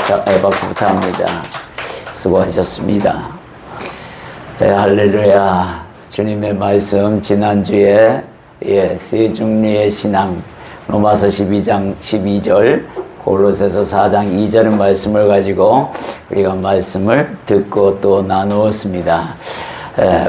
박수부터 합니다. 수고하셨습니다. 할렐루야. 주님의 말씀 지난주에 세중리의 신앙 로마서 12장 12절 골로새서 4장 2절의 말씀을 가지고 우리가 말씀을 듣고 또 나누었습니다.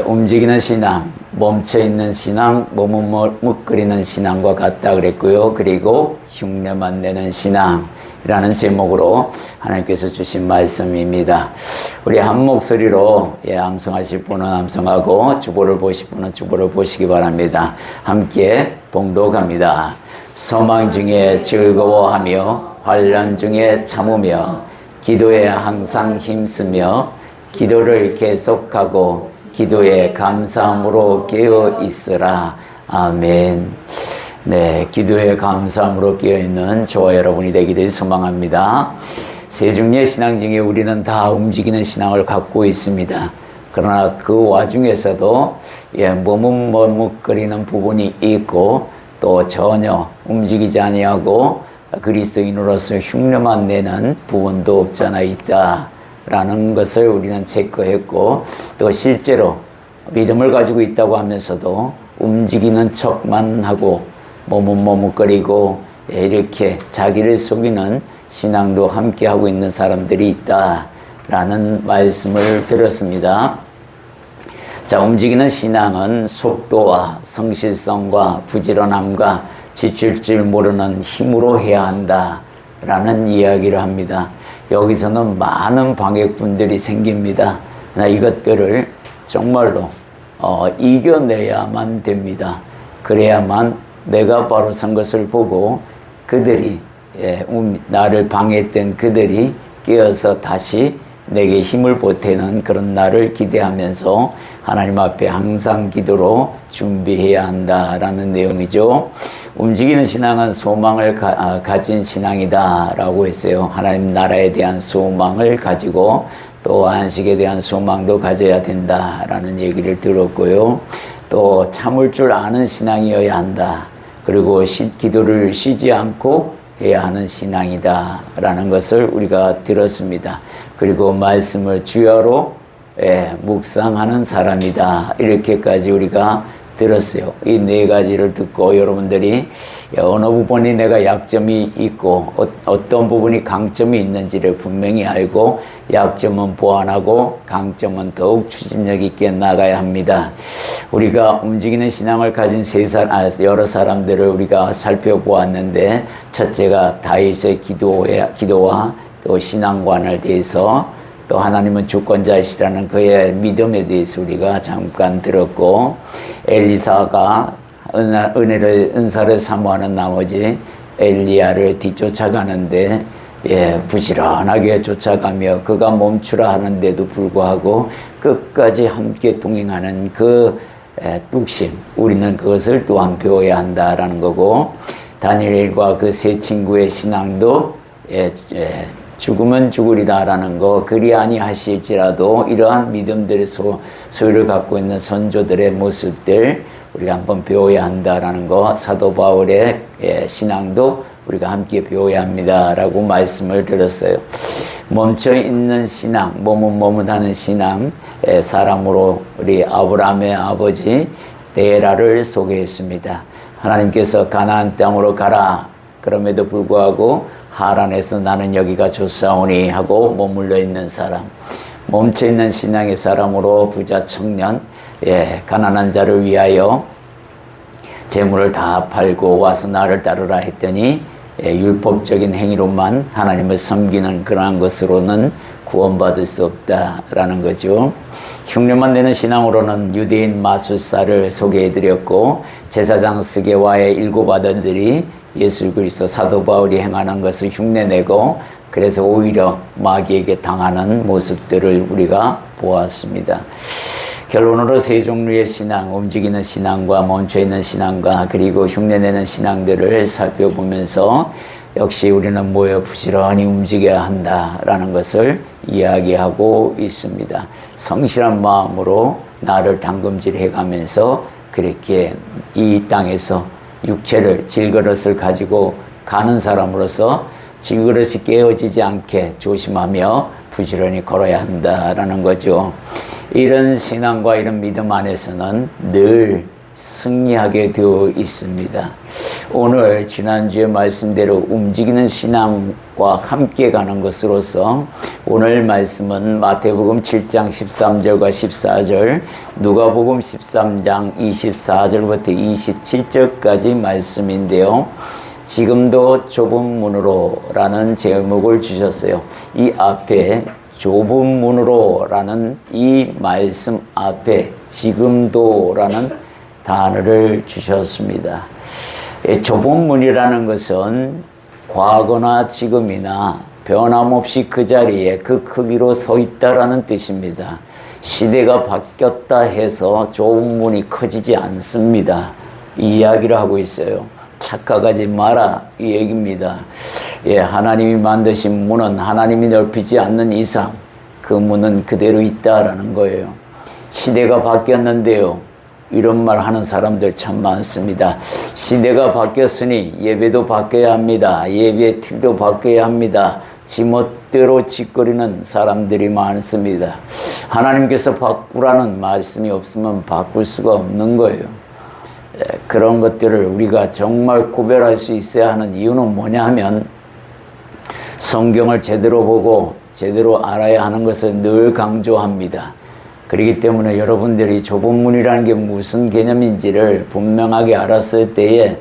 움직이는 신앙, 멈춰있는 신앙, 몸은 묵거리는 신앙과 같다 그랬고요. 그리고 흉내만 내는 신앙이라는 제목으로 하나님께서 주신 말씀입니다. 우리 한 목소리로 암송하실 분은 암송하고 주보를 보실 분은 주보를 보시기 바랍니다. 함께 봉독합니다. 소망 중에 즐거워하며 환난 중에 참으며 기도에 항상 힘쓰며 기도를 계속하고 기도에 감사함으로 깨어 있으라. 아멘. 네, 기도에 감사함으로 깨어 있는 저와 여러분이 되기를 소망합니다. 세중리의 신앙 중에 우리는 다 움직이는 신앙을 갖고 있습니다. 그러나 그 와중에서도 몸은 머뭇거리는 부분이 있고 또 전혀 움직이지 아니하고 그리스도인으로서 흉내만 내는 부분도 없잖아 있다라는 것을 우리는 체크했고, 또 실제로 믿음을 가지고 있다고 하면서도 움직이는 척만 하고 몸은 머뭇거리고 이렇게 자기를 속이는 신앙도 함께 하고 있는 사람들이 있다라는 말씀을 들었습니다. 자, 움직이는 신앙은 속도와 성실성과 부지런함과 지칠 줄 모르는 힘으로 해야 한다라는 이야기를 합니다. 여기서는 많은 방해꾼들이 생깁니다. 이것들을 정말로 이겨내야만 됩니다. 그래야만 내가 바로 선 것을 보고 그들이 나를 방해했던 그들이 깨어서 다시 내게 힘을 보태는 그런 날을 기대하면서 하나님 앞에 항상 기도로 준비해야 한다라는 내용이죠. 움직이는 신앙은 소망을 가진 신앙이다라고 했어요. 하나님 나라에 대한 소망을 가지고 또 안식에 대한 소망도 가져야 된다라는 얘기를 들었고요. 또 참을 줄 아는 신앙이어야 한다. 그리고 기도를 쉬지 않고 해야 하는 신앙이다라는 것을 우리가 들었습니다. 그리고 말씀을 주야로 묵상하는 사람이다. 이렇게까지 우리가 들었어요. 이 네 가지를 듣고 여러분들이 어느 부분이 내가 약점이 있고 어떤 부분이 강점이 있는지를 분명히 알고 약점은 보완하고 강점은 더욱 추진력 있게 나가야 합니다. 우리가 움직이는 신앙을 가진 여러 사람들을 우리가 살펴보았는데, 첫째가 다윗의 기도와 또 신앙관에 대해서, 또 하나님은 주권자이시라는 그의 믿음에 대해서 우리가 잠깐 들었고, 엘리사가 은사를 사모하는 나머지 엘리야를 뒤쫓아가는데 부지런하게 쫓아가며 그가 멈추라 하는데도 불구하고 끝까지 함께 동행하는 그 뚝심, 우리는 그것을 또한 배워야 한다라는 거고, 다니엘과 그 세 친구의 신앙도 죽으면 죽으리다라는 거, 그리 아니하실지라도 이러한 믿음들의 소유를 갖고 있는 선조들의 모습들 우리가 한번 배워야 한다라는 거, 사도 바울의 신앙도 우리가 함께 배워야 합니다라고 말씀을 드렸어요. 멈춰있는 신앙, 머뭇머뭇하는 신앙, 사람으로 우리 아브라함의 아버지 데라를 소개했습니다. 하나님께서 가나안 땅으로 가라, 그럼에도 불구하고 하란에서 나는 여기가 좋사오니 하고 머물러 있는 사람, 멈춰있는 신앙의 사람으로 부자 청년, 가난한 자를 위하여 재물을 다 팔고 와서 나를 따르라 했더니 율법적인 행위로만 하나님을 섬기는 그러한 것으로는 구원받을 수 없다라는 거죠. 흉내만 내는 신앙으로는 유대인 마술사를 소개해드렸고, 제사장 스게와의 7 아들들이 예수 그리스도 사도 바울이 행하는 것을 흉내내고 그래서 오히려 마귀에게 당하는 모습들을 우리가 보았습니다. 결론으로 세 종류의 신앙, 움직이는 신앙과 멈춰있는 신앙과 그리고 흉내내는 신앙들을 살펴보면서 역시 우리는 모여 부지런히 움직여야 한다라는 것을 이야기하고 있습니다. 성실한 마음으로 나를 담금질해가면서 그렇게 이 땅에서 육체를 질그릇을 가지고 가는 사람으로서 지그릇이 깨어지지 않게 조심하며 부지런히 걸어야 한다라는 거죠. 이런 신앙과 이런 믿음 안에서는 늘 승리하게 되어 있습니다. 오늘 지난주의 말씀대로 움직이는 신앙과 함께 가는 것으로서 오늘 말씀은 마태복음 7장 13절과 14절, 누가복음 13장 24절부터 27절까지 말씀인데요. 지금도 좁은 문으로 라는 제목을 주셨어요. 이 앞에 좁은 문으로 라는 이 말씀 앞에 지금도 라는 단어를 주셨습니다. 좁은 문이라는 것은 과거나 지금이나 변함없이 그 자리에 그 크기로 서 있다라는 뜻입니다. 시대가 바뀌었다 해서 좁은 문이 커지지 않습니다. 이 이야기를 하고 있어요. 착각하지 마라 이 얘기입니다. 하나님이 만드신 문은 하나님이 넓히지 않는 이상 그 문은 그대로 있다라는 거예요. 시대가 바뀌었는데요. 이런 말 하는 사람들 참 많습니다. 시대가 바뀌었으니 예배도 바뀌어야 합니다. 예배의 틀도 바뀌어야 합니다. 지멋대로 짓거리는 사람들이 많습니다. 하나님께서 바꾸라는 말씀이 없으면 바꿀 수가 없는 거예요. 그런 것들을 우리가 정말 구별할 수 있어야 하는 이유는 뭐냐 하면 성경을 제대로 보고 제대로 알아야 하는 것을 늘 강조합니다. 그렇기 때문에 여러분들이 좁은 문이라는 게 무슨 개념인지를 분명하게 알았을 때에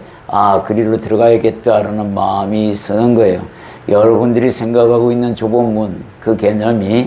그리로 들어가야겠다라는 마음이 서는 거예요. 여러분들이 생각하고 있는 좁은 문, 그 개념이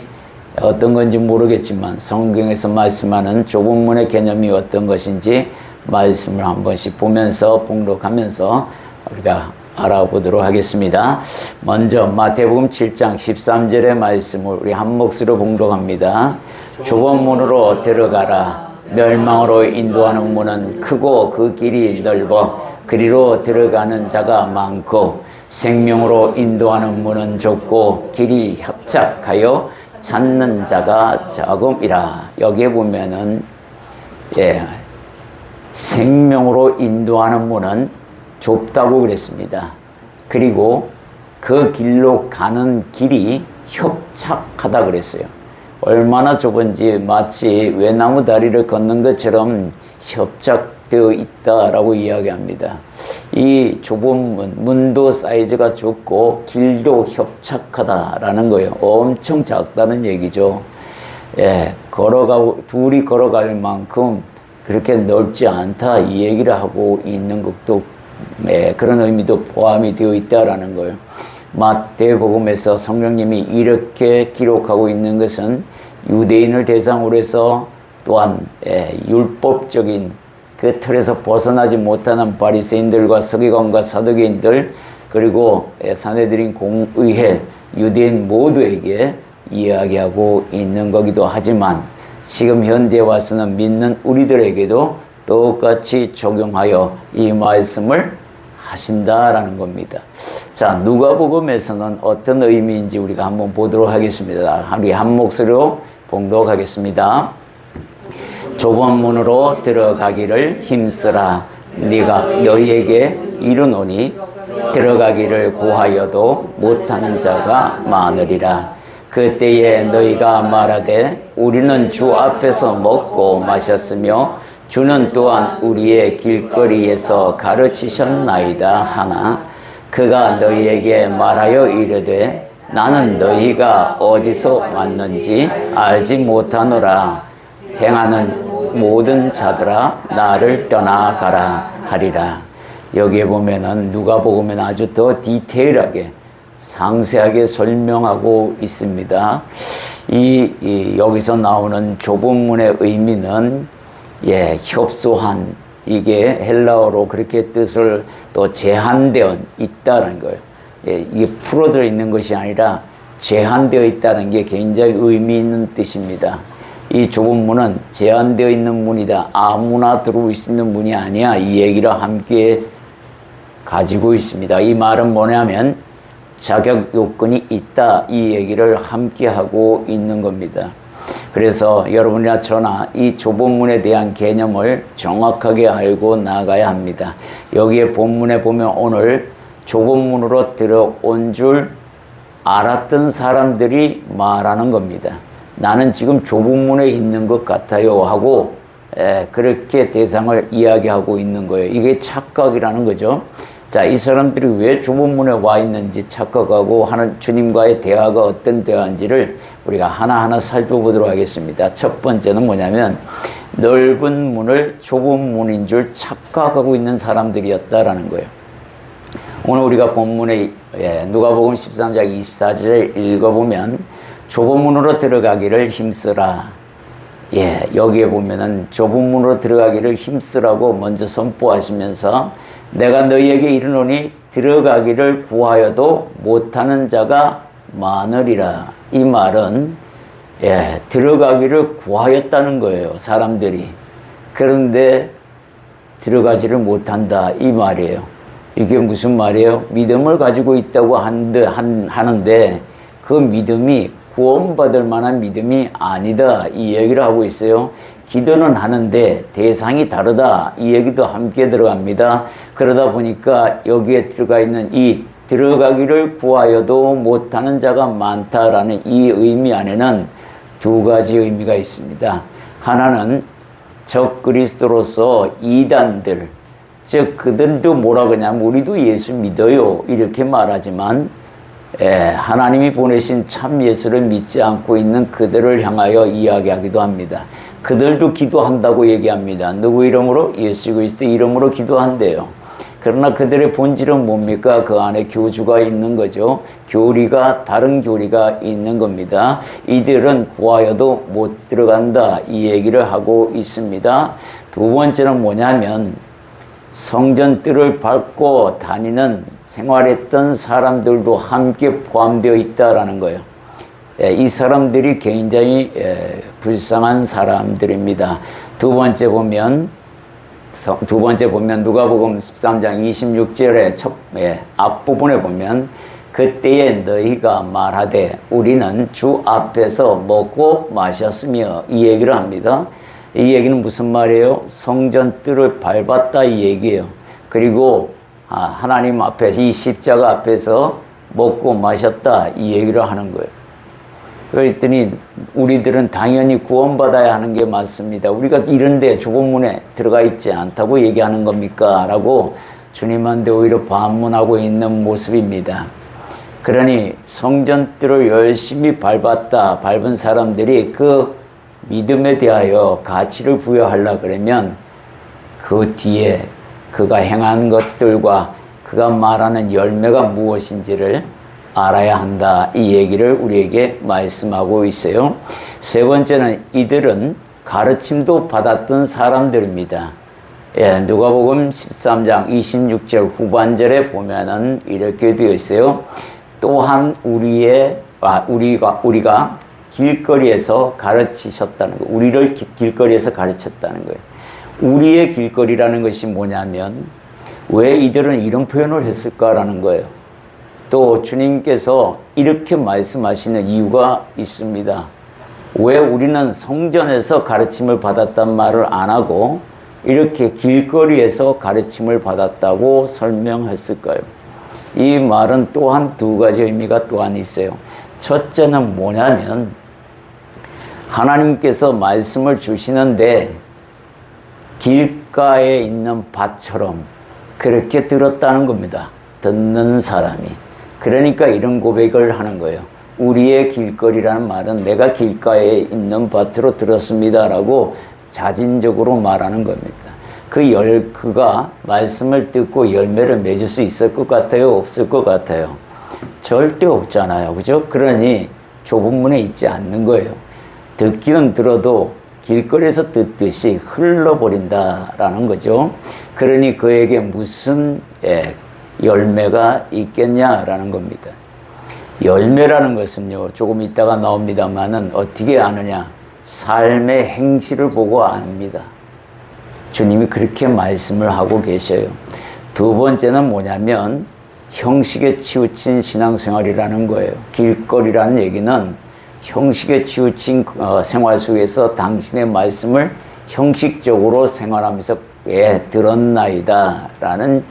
어떤 건지 모르겠지만 성경에서 말씀하는 좁은 문의 개념이 어떤 것인지 말씀을 한 번씩 보면서 봉독하면서 우리가 알아보도록 하겠습니다. 먼저 마태복음 7장 13절의 말씀을 우리 한 몫으로 봉독합니다. 좁은 문으로 들어가라. 멸망으로 인도하는 문은 크고 그 길이 넓어 그리로 들어가는 자가 많고 생명으로 인도하는 문은 좁고 길이 협착하여 찾는 자가 적음이라. 여기에 보면은 생명으로 인도하는 문은 좁다고 그랬습니다. 그리고 그 길로 가는 길이 협착하다 그랬어요. 얼마나 좁은지 마치 외나무 다리를 걷는 것처럼 협착되어 있다라고 이야기합니다. 이 좁은 문도 사이즈가 좁고 길도 협착하다라는 거예요. 엄청 작다는 얘기죠. 둘이 걸어갈 만큼 그렇게 넓지 않다 이 얘기를 하고 있는 것도 그런 의미도 포함이 되어 있다라는 거예요. 마태복음에서 성령님이 이렇게 기록하고 있는 것은 유대인을 대상으로 해서 또한 율법적인 그 틀에서 벗어나지 못하는 바리새인들과 서기관과 사두개인들 그리고 산헤드린 공의회 유대인 모두에게 이야기하고 있는 거기도 하지만 지금 현대에 와서는 믿는 우리들에게도 똑같이 적용하여 이 말씀을 하신다라는 겁니다. 자, 누가복음에서는 어떤 의미인지 우리가 한번 보도록 하겠습니다. 우리 한 목소리로 봉독하겠습니다. 좁은 문으로 들어가기를 힘쓰라. 네가 너희에게 이르노니 들어가기를 구하여도 못하는 자가 많으리라. 그때에 너희가 말하되 우리는 주 앞에서 먹고 마셨으며 주는 또한 우리의 길거리에서 가르치셨나이다 하나 그가 너희에게 말하여 이르되 나는 너희가 어디서 왔는지 알지 못하노라. 행하는 모든 자들아 나를 떠나가라 하리라. 여기에 보면은 누가복음에는 아주 더 디테일하게 상세하게 설명하고 있습니다. 여기서 나오는 좁은 문의 의미는 협소한, 이게 헬라어로 그렇게 뜻을 또 제한되어 있다는 거예요. 이게 풀어져 있는 것이 아니라 제한되어 있다는 게 굉장히 의미 있는 뜻입니다. 이 좁은 문은 제한되어 있는 문이다. 아무나 들어올 수 있는 문이 아니야. 이 얘기를 함께 가지고 있습니다. 이 말은 뭐냐면 자격 요건이 있다. 이 얘기를 함께 하고 있는 겁니다. 그래서 여러분이나 저나 이 좁은 문에 대한 개념을 정확하게 알고 나가야 합니다. 여기에 본문에 보면 오늘 좁은 문으로 들어온 줄 알았던 사람들이 말하는 겁니다. 나는 지금 좁은 문에 있는 것 같아요 하고 그렇게 대상을 이야기하고 있는 거예요. 이게 착각이라는 거죠. 자, 이 사람들이 왜 좁은 문에 와 있는지 착각하고 하는 주님과의 대화가 어떤 대화인지를 우리가 하나하나 살펴보도록 하겠습니다. 첫 번째는 뭐냐면 넓은 문을 좁은 문인 줄 착각하고 있는 사람들이었다라는 거예요. 오늘 우리가 본문에 누가복음 13장 24절을 읽어보면 좁은 문으로 들어가기를 힘쓰라. 여기에 보면은 좁은 문으로 들어가기를 힘쓰라고 먼저 선포하시면서 내가 너희에게 이르노니 들어가기를 구하여도 못하는 자가 많으리라. 이 말은 들어가기를 구하였다는 거예요. 사람들이. 그런데 들어가지를 못한다. 이 말이에요. 이게 무슨 말이에요? 믿음을 가지고 있다고 하는데 그 믿음이 구원받을 만한 믿음이 아니다. 이 얘기를 하고 있어요. 기도는 하는데 대상이 다르다. 이 얘기도 함께 들어갑니다. 그러다 보니까 여기에 들어가 있는 이 들어가기를 구하여도 못하는 자가 많다라는 이 의미 안에는 두 가지 의미가 있습니다. 하나는 적그리스도로서 이단들, 즉 그들도 뭐라 그러냐면 우리도 예수 믿어요 이렇게 말하지만 하나님이 보내신 참 예수를 믿지 않고 있는 그들을 향하여 이야기하기도 합니다. 그들도 기도한다고 얘기합니다. 누구 이름으로? 예수 그리스도 이름으로 기도한대요. 그러나 그들의 본질은 뭡니까? 그 안에 교주가 있는 거죠. 교리가 다른 교리가 있는 겁니다. 이들은 구하여도 못 들어간다 이 얘기를 하고 있습니다. 두 번째는 뭐냐면 성전 뜰을 밟고 다니는 생활했던 사람들도 함께 포함되어 있다라는 거예요. 이 사람들이 굉장히 불쌍한 사람들입니다. 두 번째 보면 누가복음 13장 26절의 앞부분에 보면 그때에 너희가 말하되 우리는 주 앞에서 먹고 마셨으며 이 얘기를 합니다. 이 얘기는 무슨 말이에요? 성전 뜰을 밟았다 이 얘기예요. 그리고 하나님 앞에 이 십자가 앞에서 먹고 마셨다 이 얘기를 하는 거예요. 그랬더니 우리들은 당연히 구원받아야 하는 게 맞습니다. 우리가 이런데 좁은 문에 들어가 있지 않다고 얘기하는 겁니까? 라고 주님한테 오히려 반문하고 있는 모습입니다. 그러니 성전뜰을 열심히 밟은 사람들이 그 믿음에 대하여 가치를 부여하려고 그러면 그 뒤에 그가 행한 것들과 그가 말하는 열매가 무엇인지를 알아야 한다. 이 얘기를 우리에게 말씀하고 있어요. 세 번째는 이들은 가르침도 받았던 사람들입니다. 누가복음 13장 26절 후반절에 보면은 이렇게 되어 있어요. 또한 우리가 길거리에서 가르치셨다는 거. 우리를 길거리에서 가르쳤다는 거예요. 우리의 길거리라는 것이 뭐냐면 왜 이들은 이런 표현을 했을까라는 거예요. 또 주님께서 이렇게 말씀하시는 이유가 있습니다. 왜 우리는 성전에서 가르침을 받았단 말을 안 하고 이렇게 길거리에서 가르침을 받았다고 설명했을까요? 이 말은 또한 두 가지 의미가 또한 있어요. 첫째는 뭐냐면 하나님께서 말씀을 주시는데 길가에 있는 밭처럼 그렇게 들었다는 겁니다. 듣는 사람이. 그러니까 이런 고백을 하는 거예요. 우리의 길거리라는 말은 내가 길가에 있는 밭으로 들었습니다 라고 자진적으로 말하는 겁니다. 그가 말씀을 듣고 열매를 맺을 수 있을 것 같아요? 없을 것 같아요? 절대 없잖아요. 그죠? 그러니 좁은 문에 있지 않는 거예요. 듣기는 들어도 길거리에서 듣듯이 흘러버린다라는 거죠. 그러니 그에게 무슨 열매가 있겠냐라는 겁니다. 열매라는 것은요, 조금 이따가 나옵니다만은 어떻게 아느냐? 삶의 행실을 보고 압니다. 주님이 그렇게 말씀을 하고 계셔요. 두 번째는 뭐냐면 형식에 치우친 신앙생활이라는 거예요. 길거리라는 얘기는 형식에 치우친 생활 속에서 당신의 말씀을 형식적으로 생활하면서 들었나이다 라는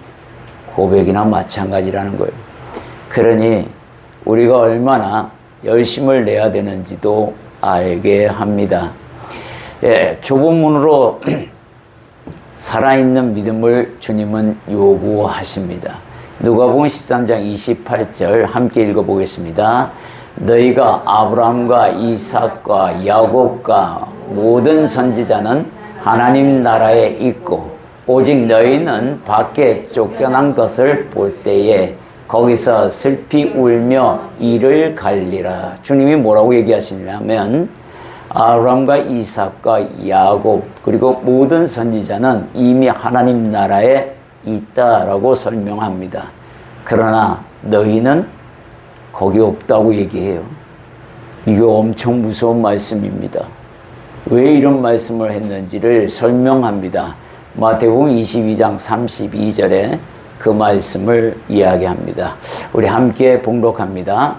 고백이나 마찬가지라는 거예요. 그러니 우리가 얼마나 열심을 내야 되는지도 알게 합니다. 예, 좁은 문으로 살아있는 믿음을 주님은 요구하십니다. 누가복음 13장 28절 함께 읽어보겠습니다. 너희가 아브라함과 이삭과 야곱과 모든 선지자는 하나님 나라에 있고 오직 너희는 밖에 쫓겨난 것을 볼 때에 거기서 슬피 울며 이를 갈리라. 주님이 뭐라고 얘기하시냐면 아브라함과 이삭과 야곱 그리고 모든 선지자는 이미 하나님 나라에 있다라고 설명합니다. 그러나 너희는 거기 없다고 얘기해요. 이게 엄청 무서운 말씀입니다. 왜 이런 말씀을 했는지를 설명합니다. 마태복음 22장 32절에 그 말씀을 이야기합니다. 우리 함께 봉독합니다.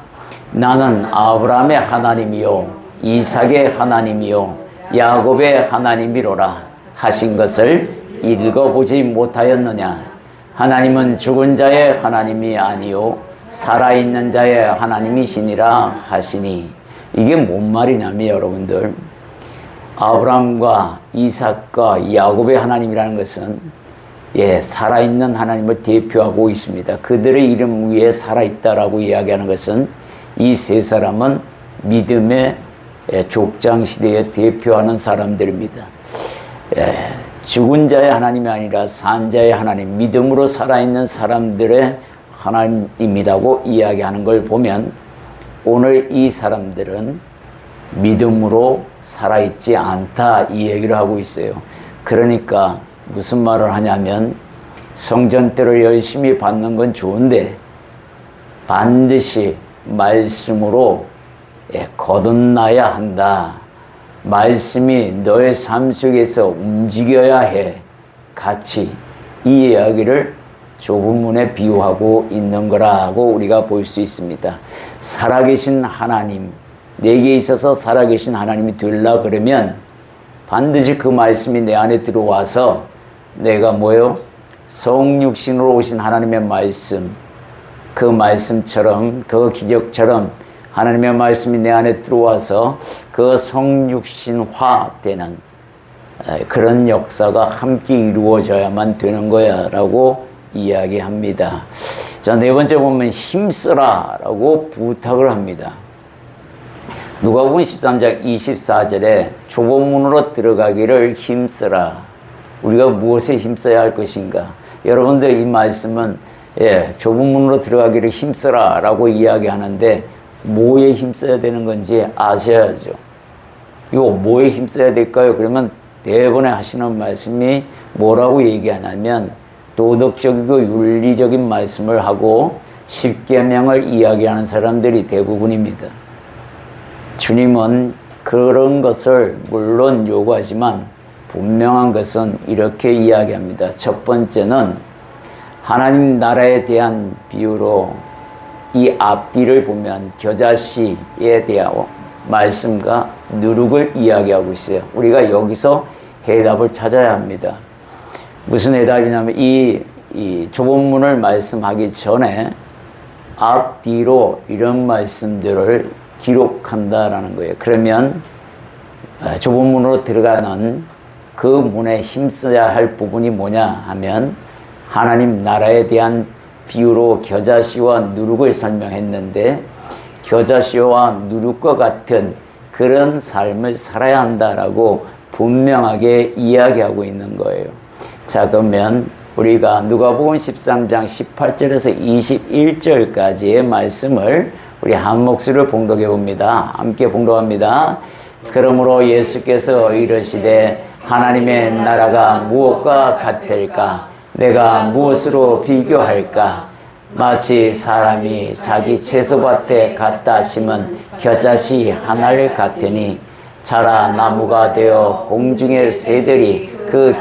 나는 아브라함의 하나님이요 이삭의 하나님이요 야곱의 하나님이로라 하신 것을 읽어보지 못하였느냐. 하나님은 죽은 자의 하나님이 아니요 살아있는 자의 하나님이시니라 하시니. 이게 뭔 말이냐면 여러분들, 아브라함과 이삭과 야곱의 하나님이라는 것은 살아있는 하나님을 대표하고 있습니다. 그들의 이름 위에 살아있다라고 이야기하는 것은 이 세 사람은 믿음의 족장시대에 대표하는 사람들입니다. 죽은 자의 하나님이 아니라 산 자의 하나님, 믿음으로 살아있는 사람들의 하나님이라고 이야기하는 걸 보면 오늘 이 사람들은 믿음으로 살아있지 않다 이 얘기를 하고 있어요. 그러니까 무슨 말을 하냐면 성전때를 열심히 받는 건 좋은데 반드시 말씀으로 거듭나야 한다. 말씀이 너의 삶 속에서 움직여야 해. 같이 이 이야기를 좁은 문에 비유하고 있는 거라고 우리가 볼 수 있습니다. 살아계신 하나님, 내게 있어서 살아계신 하나님이 되려 그러면 반드시 그 말씀이 내 안에 들어와서 내가 성육신으로 오신 하나님의 말씀, 그 말씀처럼 그 기적처럼 하나님의 말씀이 내 안에 들어와서 그 성육신화되는 그런 역사가 함께 이루어져야만 되는 거야 라고 이야기합니다. 자, 네 번째 보면 힘쓰라 라고 부탁을 합니다. 누가복음 13장 24절에 좁은 문으로 들어가기를 힘쓰라. 우리가 무엇에 힘써야 할 것인가? 여러분들 이 말씀은 좁은 문으로 들어가기를 힘쓰라 라고 이야기하는데 뭐에 힘써야 되는 건지 아셔야죠. 이거 뭐에 힘써야 될까요? 그러면 대번에 하시는 말씀이 뭐라고 얘기하냐면 도덕적이고 윤리적인 말씀을 하고 십계명을 이야기하는 사람들이 대부분입니다. 주님은 그런 것을 물론 요구하지만 분명한 것은 이렇게 이야기합니다. 첫 번째는 하나님 나라에 대한 비유로 이 앞뒤를 보면 겨자씨에 대한 말씀과 누룩을 이야기하고 있어요. 우리가 여기서 해답을 찾아야 합니다. 무슨 해답이냐면 이 좁은 문을 말씀하기 전에 앞뒤로 이런 말씀들을 기록한다라는 거예요. 그러면 좁은 문으로 들어가는 그 문에 힘써야 할 부분이 뭐냐 하면 하나님 나라에 대한 비유로 겨자씨와 누룩을 설명했는데 겨자씨와 누룩과 같은 그런 삶을 살아야 한다라고 분명하게 이야기하고 있는 거예요. 자, 그러면 우리가 누가복음 13장 18절에서 21절까지의 말씀을 우리 한 목소리로 봉독해 봅니다. 함께 봉독합니다. 그러므로 예수께서 이르시되 하나님의 나라가 무엇과 같을까? 내가 무엇으로 비교할까? 마치 사람이 자기 채소밭에 갖다 심은 겨자씨 하나를 같으니 자라 나무가 되어 공중의 새들이 그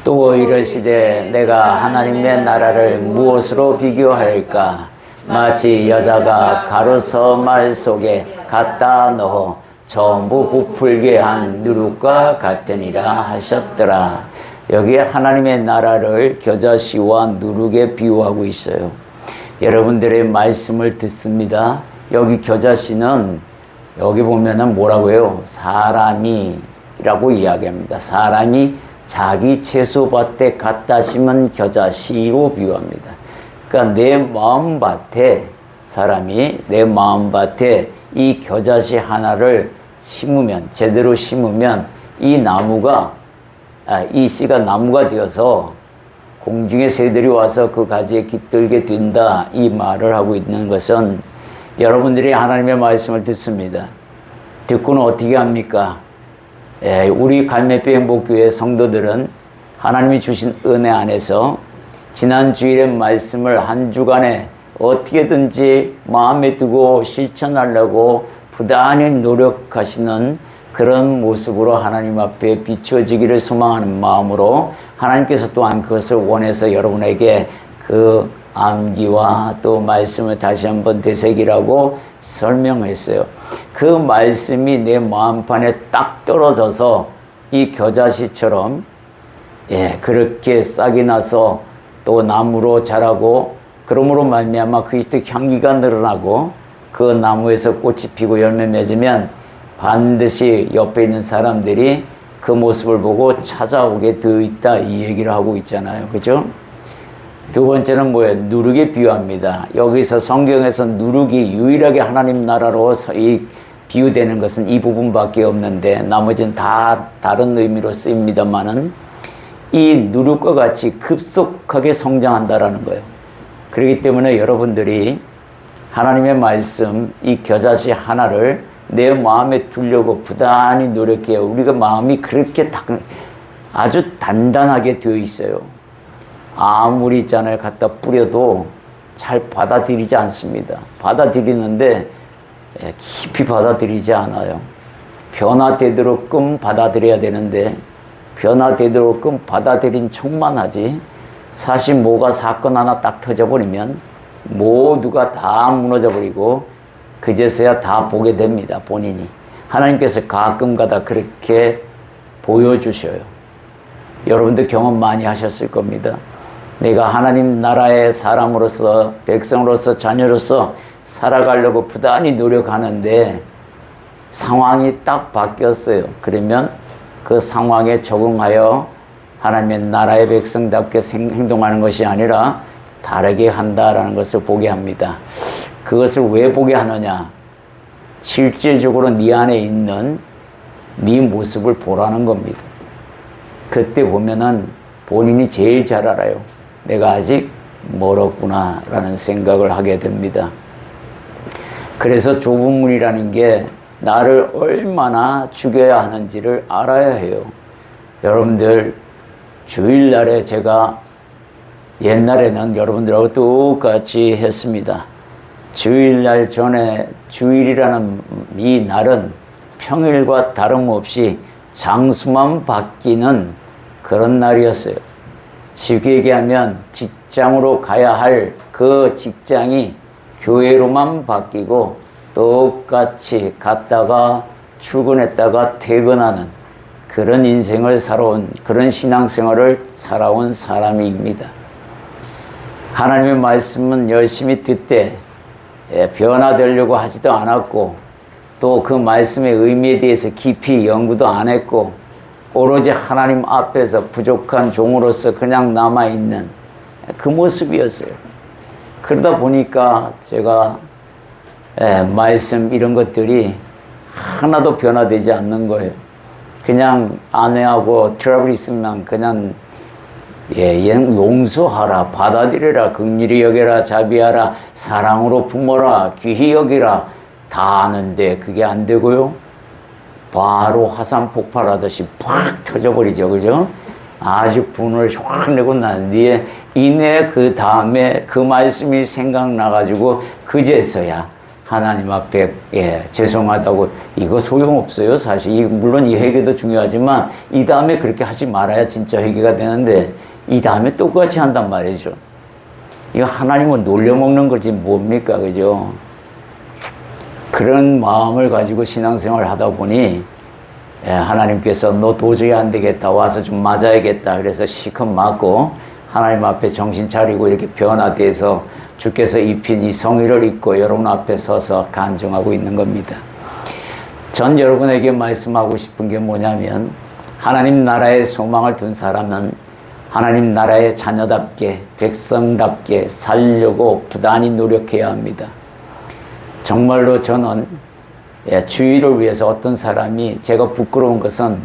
또 이르시되 내가 하나님의 나라를 무엇으로 비교할까? 마치 여자가 가루서말 속에 갖다 넣어 전부 부풀게 한 누룩과 같으니라 하셨더라. 여기에 하나님의 나라를 겨자씨와 누룩에 비유하고 있어요. 여러분들의 말씀을 듣습니다. 여기 겨자씨는 여기 보면은 뭐라고 해요? 사람이라고 이야기합니다. 사람이 자기 채소밭에 갖다 심은 겨자씨로 비유합니다. 그러니까 내 마음밭에 사람이 내 마음밭에 이 겨자씨 하나를 심으면 제대로 심으면 이 나무가 이 씨가 나무가 되어서 공중의 새들이 와서 그 가지에 깃들게 된다. 이 말을 하고 있는 것은 여러분들이 하나님의 말씀을 듣습니다. 듣고는 어떻게 합니까? 우리 갈매뼈 행복교회 성도들은 하나님이 주신 은혜 안에서 지난 주일의 말씀을 한 주간에 어떻게든지 마음에 두고 실천하려고 부단히 노력하시는 그런 모습으로 하나님 앞에 비추어지기를 소망하는 마음으로 하나님께서 또한 그것을 원해서 여러분에게 그 암기와 또 말씀을 다시 한번 되새기라고 설명했어요. 그 말씀이 내 마음판에 딱 떨어져서 이 겨자씨처럼 그렇게 싹이 나서 또 나무로 자라고 그러므로 말미암아 그리스도 향기가 늘어나고 그 나무에서 꽃이 피고 열매 맺으면 반드시 옆에 있는 사람들이 그 모습을 보고 찾아오게 되어 있다 이 얘기를 하고 있잖아요. 그죠? 두 번째는 뭐예요? 누룩에 비유합니다. 여기서 성경에서 누룩이 유일하게 하나님 나라로 비유되는 것은 이 부분밖에 없는데 나머지는 다 다른 의미로 쓰입니다만은 이 누룩과 같이 급속하게 성장한다라는 거예요. 그렇기 때문에 여러분들이 하나님의 말씀 이 겨자씨 하나를 내 마음에 두려고 부단히 노력해요. 우리가 마음이 그렇게 아주 단단하게 되어 있어요. 아무리 있잖아요. 갖다 뿌려도 잘 받아들이지 않습니다. 받아들이는데 깊이 받아들이지 않아요. 변화되도록끔 받아들여야 되는데 변화되도록끔 받아들인 척만 하지 사실 뭐가 사건 하나 딱 터져버리면 모두가 다 무너져버리고 그제서야 다 보게 됩니다. 본인이. 하나님께서 가끔가다 그렇게 보여주셔요. 여러분들 경험 많이 하셨을 겁니다. 내가 하나님 나라의 사람으로서 백성으로서 자녀로서 살아가려고 부단히 노력하는데 상황이 딱 바뀌었어요. 그러면 그 상황에 적응하여 하나님의 나라의 백성답게 행동하는 것이 아니라 다르게 한다라는 것을 보게 합니다. 그것을 왜 보게 하느냐? 실질적으로 네 안에 있는 네 모습을 보라는 겁니다. 그때 보면은 본인이 제일 잘 알아요. 내가 아직 멀었구나 라는 생각을 하게 됩니다. 그래서 좁은 문이라는 게 나를 얼마나 죽여야 하는지를 알아야 해요. 여러분들 주일날에 제가 옛날에는 여러분들하고 똑같이 했습니다. 주일날 전에 주일이라는 이 날은 평일과 다름없이 장수만 바뀌는 그런 날이었어요. 쉽게 얘기하면 직장으로 가야 할 그 직장이 교회로만 바뀌고 똑같이 갔다가 출근했다가 퇴근하는 그런 인생을 살아온 그런 신앙생활을 살아온 사람입니다. 하나님의 말씀은 열심히 듣되 변화되려고 하지도 않았고 또 그 말씀의 의미에 대해서 깊이 연구도 안 했고 오로지 하나님 앞에서 부족한 종으로서 그냥 남아있는 그 모습이었어요. 그러다 보니까 제가 말씀 이런 것들이 하나도 변화되지 않는 거예요. 그냥 아내하고 트러블 있으면 그냥 용서하라, 받아들여라, 긍휼히 여겨라, 자비하라, 사랑으로 품어라, 귀히 여기라 다 아는데 그게 안 되고요. 바로 화산 폭발하듯이 팍 터져버리죠. 그죠? 아주 분을 확 내고 난 뒤에 이내 그 다음에 그 말씀이 생각나가지고 그제서야 하나님 앞에 죄송하다고 이거 소용없어요. 사실 물론 이 회개도 중요하지만 이 다음에 그렇게 하지 말아야 진짜 회개가 되는데 이 다음에 똑같이 한단 말이죠. 이거 하나님을 놀려먹는 거지 뭡니까? 그죠? 그런 마음을 가지고 신앙생활을 하다 보니 하나님께서 너 도저히 안 되겠다. 와서 좀 맞아야겠다. 그래서 시컷 맞고 하나님 앞에 정신 차리고 이렇게 변화돼서 주께서 입힌 이 성의를 입고 여러분 앞에 서서 간증하고 있는 겁니다. 전 여러분에게 말씀하고 싶은 게 뭐냐면 하나님 나라의 소망을 둔 사람은 하나님 나라의 자녀답게 백성답게 살려고 부단히 노력해야 합니다. 정말로 저는 주일을 위해서 어떤 사람이 제가 부끄러운 것은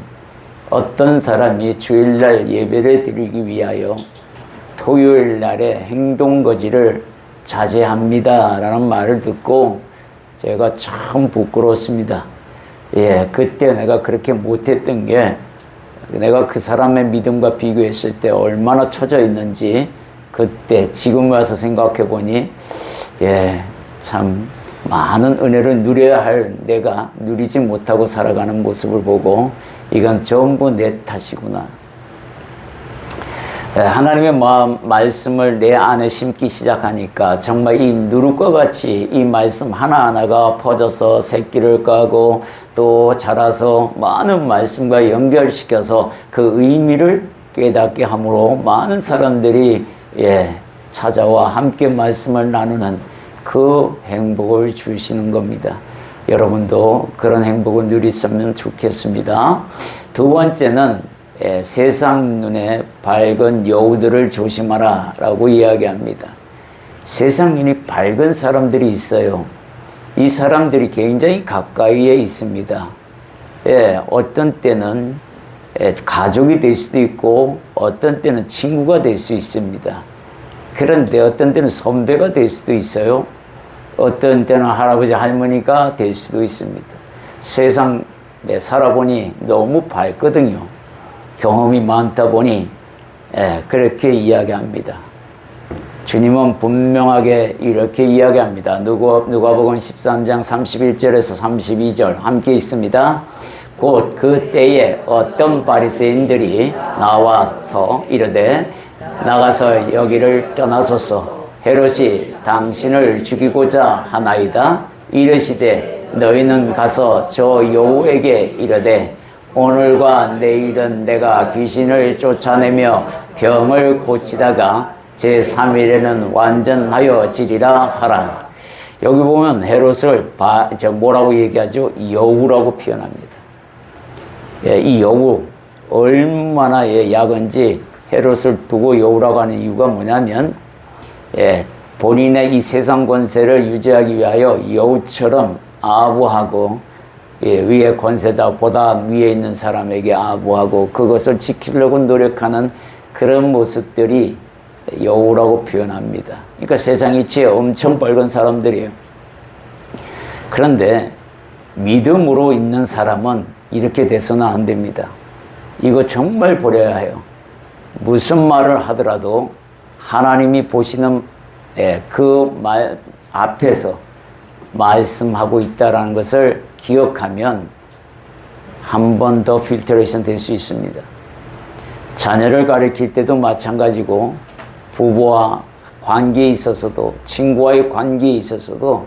어떤 사람이 주일날 예배를 드리기 위하여 토요일 날에 행동거지를 자제합니다 라는 말을 듣고 제가 참 부끄러웠습니다. 그때 내가 그렇게 못했던 게 내가 그 사람의 믿음과 비교했을 때 얼마나 처져 있는지 그때 지금 와서 생각해 보니 참 많은 은혜를 누려야 할 내가 누리지 못하고 살아가는 모습을 보고 이건 전부 내 탓이구나. 하나님의 말씀을 내 안에 심기 시작하니까 정말 이 누룩과 같이 이 말씀 하나하나가 퍼져서 새끼를 까고 또 자라서 많은 말씀과 연결시켜서 그 의미를 깨닫게 함으로 많은 사람들이 찾아와 함께 말씀을 나누는 그 행복을 주시는 겁니다. 여러분도 그런 행복을 누리셨으면 좋겠습니다. 두 번째는 세상 눈에 밝은 여우들을 조심하라 라고 이야기합니다. 세상 눈이 밝은 사람들이 있어요. 이 사람들이 굉장히 가까이에 있습니다. 어떤 때는 가족이 될 수도 있고 어떤 때는 친구가 될 수 있습니다. 그런데 어떤 때는 선배가 될 수도 있어요. 어떤 때는 할아버지 할머니가 될 수도 있습니다. 세상에 살아보니 너무 밝거든요. 경험이 많다 보니 그렇게 이야기합니다. 주님은 분명하게 이렇게 이야기합니다. 누가복음 13장 31절에서 32절 함께 있습니다. 곧 그 때에 어떤 바리새인들이 나와서 이르되 나가서 여기를 떠나소서. 헤롯이 당신을 죽이고자 하나이다. 이르시되 너희는 가서 저 여우에게 이르되 오늘과 내일은 내가 귀신을 쫓아내며 병을 고치다가 제3일에는 완전하여 지리라 하라. 여기 보면 헤롯을 뭐라고 얘기하죠? 여우라고 표현합니다. 이 여우 얼마나 약은지 헤롯을 두고 여우라고 하는 이유가 뭐냐면 본인의 이 세상 권세를 유지하기 위하여 여우처럼 아부하고 위에 권세자보다 위에 있는 사람에게 아부하고 그것을 지키려고 노력하는 그런 모습들이 여우라고 표현합니다. 그러니까 세상 이치에 엄청 밝은 사람들이에요. 그런데 믿음으로 있는 사람은 이렇게 돼서는 안 됩니다. 이거 정말 버려야 해요. 무슨 말을 하더라도 하나님이 보시는 그 말 앞에서 말씀하고 있다라는 것을 기억하면 한 번 더 필터레이션 될 수 있습니다. 자녀를 가르칠 때도 마찬가지고 부부와 관계에 있어서도 친구와의 관계에 있어서도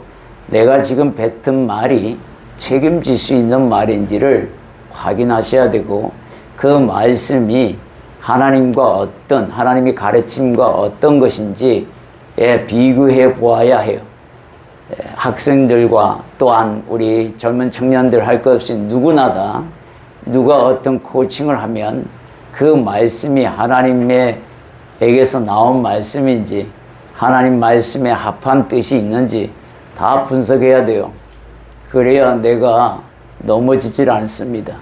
내가 지금 뱉은 말이 책임질 수 있는 말인지를 확인하셔야 되고 그 말씀이 하나님이 가르침과 어떤 것인지 비교해 보아야 해요. 학생들과 또한 우리 젊은 청년들 할 것 없이 누구나 다 누가 어떤 코칭을 하면 그 말씀이 하나님에게서 나온 말씀인지 하나님 말씀에 합한 뜻이 있는지 다 분석해야 돼요. 그래야 내가 넘어지질 않습니다.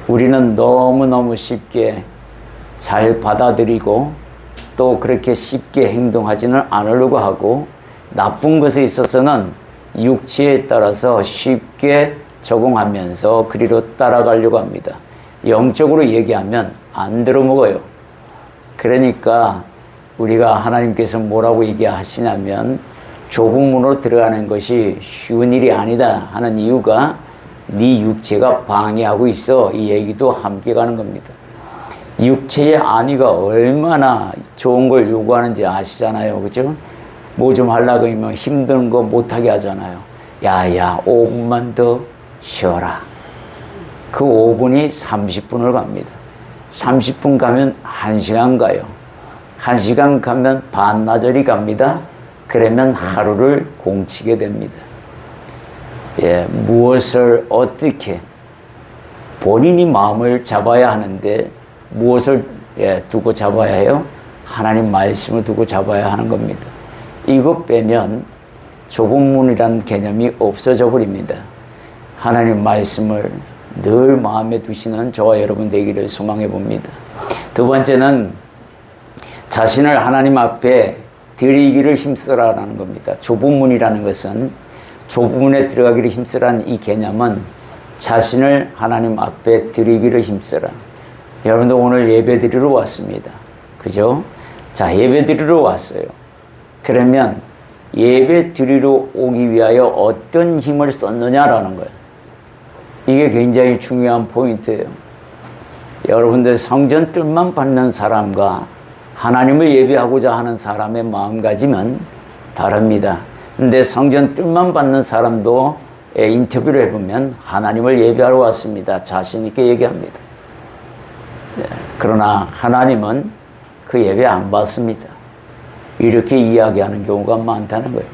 우리는 너무너무 쉽게 잘 받아들이고 또 그렇게 쉽게 행동하지는 않으려고 하고 나쁜 것에 있어서는 육체에 따라서 쉽게 적응하면서 그리로 따라가려고 합니다. 영적으로 얘기하면 안 들어먹어요. 그러니까 우리가 하나님께서 뭐라고 얘기하시냐면 좁은 문으로 들어가는 것이 쉬운 일이 아니다 하는 이유가 네 육체가 방해하고 있어. 이 얘기도 함께 가는 겁니다. 육체의 안위가 얼마나 좋은 걸 요구하는지 아시잖아요. 그죠? 뭐 좀 하려고 하면 힘든 거 못하게 하잖아요. 야야 5분만 더 쉬어라. 그 5분이 30분을 갑니다. 30분 가면 1시간 가요. 1시간 가면 반나절이 갑니다. 그러면 하루를 공치게 됩니다. 예, 무엇을 어떻게 본인이 마음을 잡아야 하는데 무엇을 두고 잡아야 해요? 하나님 말씀을 두고 잡아야 하는 겁니다. 이거 빼면 좁은 문이라는 개념이 없어져 버립니다. 하나님 말씀을 늘 마음에 두시는 저와 여러분 되기를 소망해 봅니다. 두 번째는 자신을 하나님 앞에 드리기를 힘쓰라라는 겁니다. 좁은 문이라는 것은 좁은 문에 들어가기를 힘쓰라는 이 개념은 자신을 하나님 앞에 드리기를 힘쓰라. 여러분들 오늘 예배 드리러 왔습니다. 그죠? 자, 예배 드리러 왔어요. 그러면 예배 드리러 오기 위하여 어떤 힘을 썼느냐라는 거예요. 이게 굉장히 중요한 포인트예요. 여러분들 성전 뜰만 받는 사람과 하나님을 예배하고자 하는 사람의 마음가짐은 다릅니다. 근데 성전 뜰만 받는 사람도 인터뷰를 해보면 하나님을 예배하러 왔습니다. 자신 있게 얘기합니다. 그러나 하나님은 그 예배 안 받습니다. 이렇게 이야기하는 경우가 많다는 거예요.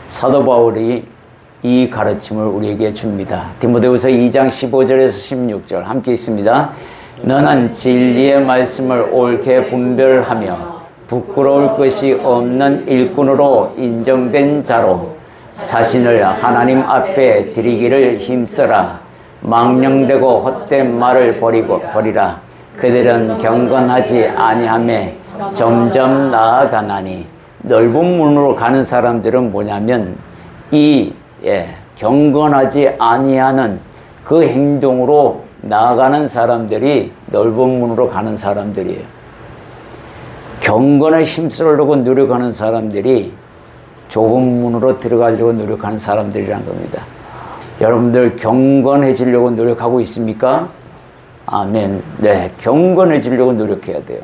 사도 바울이 이 가르침을 우리에게 줍니다. 디모데후서 2장 15절에서 16절 함께 있습니다. 너는 진리의 말씀을 옳게 분별하며 부끄러울 것이 없는 일꾼으로 인정된 자로 자신을 하나님 앞에 드리기를 힘써라. 망령되고 헛된 말을 버리라. 그들은 경건하지 아니하며 점점 나아가나니. 넓은 문으로 가는 사람들은 뭐냐면 경건하지 아니하는 그 행동으로 나아가는 사람들이 넓은 문으로 가는 사람들이에요. 경건에 힘쓰려고 노력하는 사람들이 좁은 문으로 들어가려고 노력하는 사람들이란 겁니다. 여러분들 경건해지려고 노력하고 있습니까? 아멘. 네, 경건해지려고 노력해야 돼요.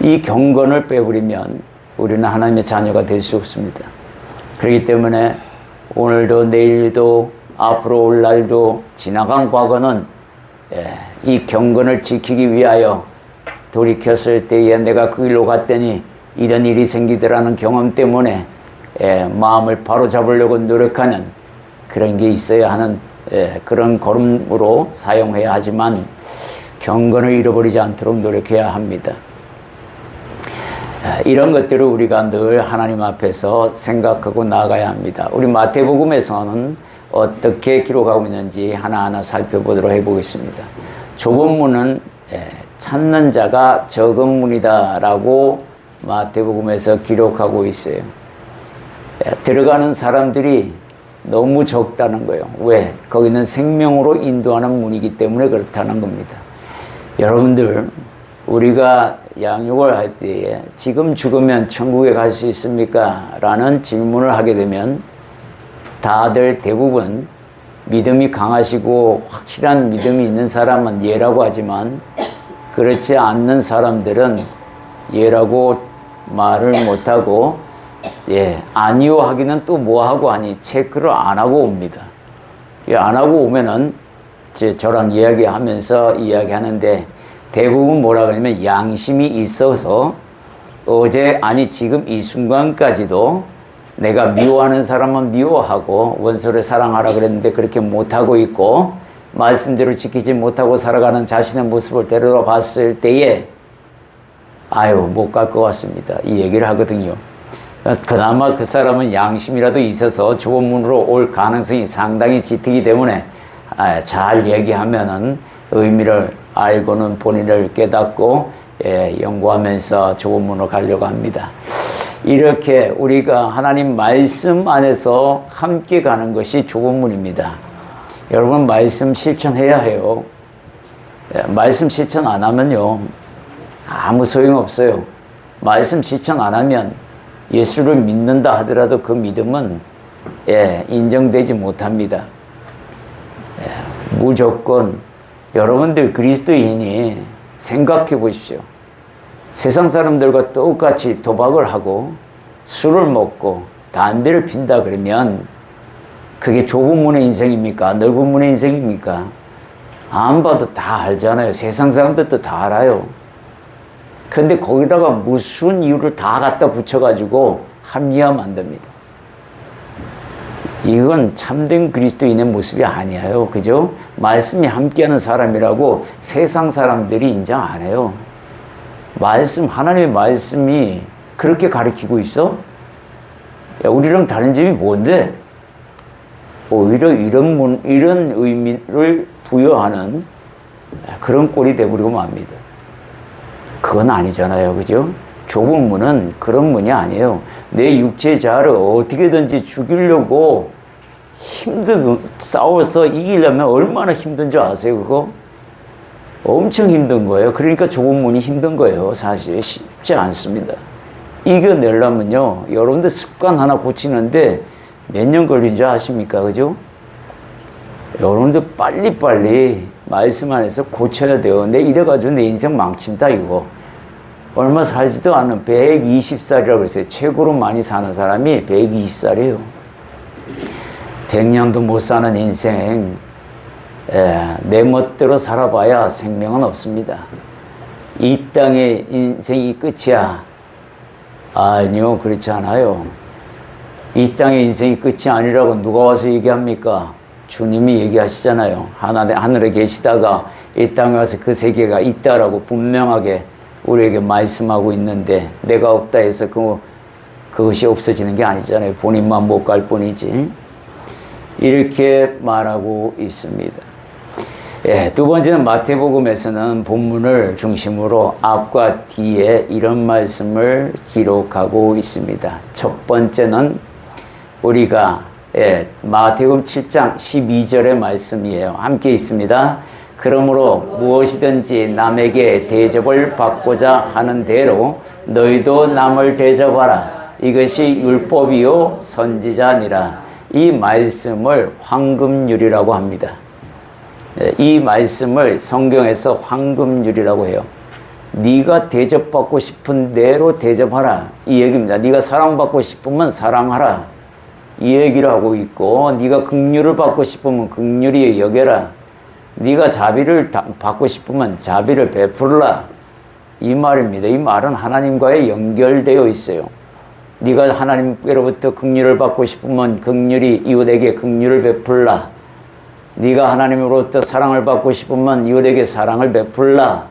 이 경건을 빼버리면 우리는 하나님의 자녀가 될 수 없습니다. 그렇기 때문에 오늘도 내일도 앞으로 올 날도 지나간 과거는 이 경건을 지키기 위하여 돌이켰을 때에 내가 그 길로 갔더니 이런 일이 생기더라는 경험 때문에 마음을 바로잡으려고 노력하는 그런 게 있어야 하는 그런 걸음으로 사용해야 하지만 경건을 잃어버리지 않도록 노력해야 합니다. 이런 것들을 우리가 늘 하나님 앞에서 생각하고 나아가야 합니다. 우리 마태복음에서는 어떻게 기록하고 있는지 하나하나 살펴보도록 해보겠습니다. 좁은 문은 찾는 자가 적은 문이다 라고 마태복음에서 기록하고 있어요. 들어가는 사람들이 너무 적다는 거예요. 왜? 거기는 생명으로 인도하는 문이기 때문에 그렇다는 겁니다. 여러분들 우리가 양육을 할 때에 지금 죽으면 천국에 갈 수 있습니까? 라는 질문을 하게 되면 다들 대부분 믿음이 강하시고 확실한 믿음이 있는 사람은 예라고 하지만 그렇지 않는 사람들은 예라고 말을 못하고 아니요 하기는 또 뭐하고 하니 체크를 안 하고 옵니다. 안 하고 오면은 저랑 이야기하면서 이야기하는데 대부분 뭐라 그러냐면 양심이 있어서 어제 아니 지금 이 순간까지도 내가 미워하는 사람은 미워하고 원수를 사랑하라 그랬는데 그렇게 못하고 있고 말씀대로 지키지 못하고 살아가는 자신의 모습을 되돌아봤을 때에 못 갈 것 같습니다. 이 얘기를 하거든요. 그나마 그 사람은 양심이라도 있어서 좁은 문으로 올 가능성이 상당히 짙기 때문에 잘 얘기하면은 의미를 알고는 본인을 깨닫고 연구하면서 좁은 문으로 가려고 합니다. 이렇게 우리가 하나님 말씀 안에서 함께 가는 것이 좁은 문입니다. 여러분 말씀 실천해야 해요. 말씀 실천 안 하면요 아무 소용없어요. 말씀 실천 안 하면 예수를 믿는다 하더라도 그 믿음은 인정되지 못합니다. 무조건 여러분들 그리스도인이 생각해 보십시오. 세상 사람들과 똑같이 도박을 하고 술을 먹고 담배를 핀다 그러면 그게 좁은 문의 인생입니까? 넓은 문의 인생입니까? 안 봐도 다 알잖아요. 세상 사람들도 다 알아요. 그런데 거기다가 무슨 이유를 다 갖다 붙여가지고 합리화하면 안 됩니다. 이건 참된 그리스도인의 모습이 아니에요. 그죠? 말씀이 함께하는 사람이라고 세상 사람들이 인정 안 해요. 하나님의 말씀이 그렇게 가르치고 있어? 야, 우리랑 다른 점이 뭔데? 오히려 이런 의미를 부여하는 그런 꼴이 돼버리고 맙니다. 그건 아니잖아요. 그죠? 좁은 문은 그런 문이 아니에요. 내 육체 자아를 어떻게든지 죽이려고 싸워서 이기려면 얼마나 힘든 줄 아세요, 그거? 엄청 힘든 거예요. 그러니까 좁은 문이 힘든 거예요. 사실 쉽지 않습니다. 이겨내려면요, 여러분들 습관 하나 고치는데 몇 년 걸린 줄 아십니까? 그죠? 여러분들 빨리빨리 말씀 안에서 고쳐야 돼요. 내 이래가지고 내 인생 망친다, 이거. 얼마 살지도 않은 120살이라고 했어요. 최고로 많이 사는 사람이 120살이에요. 100년도 못 사는 인생, 내 멋대로 살아봐야 생명은 없습니다. 이 땅의 인생이 끝이야. 아니요, 그렇지 않아요. 이 땅의 인생이 끝이 아니라고 누가 와서 얘기합니까? 주님이 얘기하시잖아요. 하늘에 계시다가 이 땅에 와서 그 세계가 있다라고 분명하게 우리에게 말씀하고 있는데, 내가 없다 해서 그것이 없어지는 게 아니잖아요. 본인만 못 갈 뿐이지. 이렇게 말하고 있습니다. 두 번째는 마태복음에서는 본문을 중심으로 앞과 뒤에 이런 말씀을 기록하고 있습니다. 첫 번째는 우리가 마태복음 7장 12절의 말씀이에요. 함께 있습니다. 그러므로 무엇이든지 남에게 대접을 받고자 하는 대로 너희도 남을 대접하라. 이것이 율법이요 선지자니라. 이 말씀을 황금률이라고 합니다. 이 말씀을 성경에서 황금률이라고 해요. 네가 대접받고 싶은 대로 대접하라, 이 얘기입니다. 네가 사랑받고 싶으면 사랑하라, 이 얘기를 하고 있고, 네가 긍휼을 받고 싶으면 긍휼히 여겨라, 네가 자비를 받고 싶으면 자비를 베풀라, 이 말입니다. 이 말은 하나님과의 연결되어 있어요. 네가 하나님께로부터 긍휼을 받고 싶으면 긍휼히 이웃에게 긍휼을 베풀라, 네가 하나님으로부터 사랑을 받고 싶으면 이웃에게 사랑을 베풀라,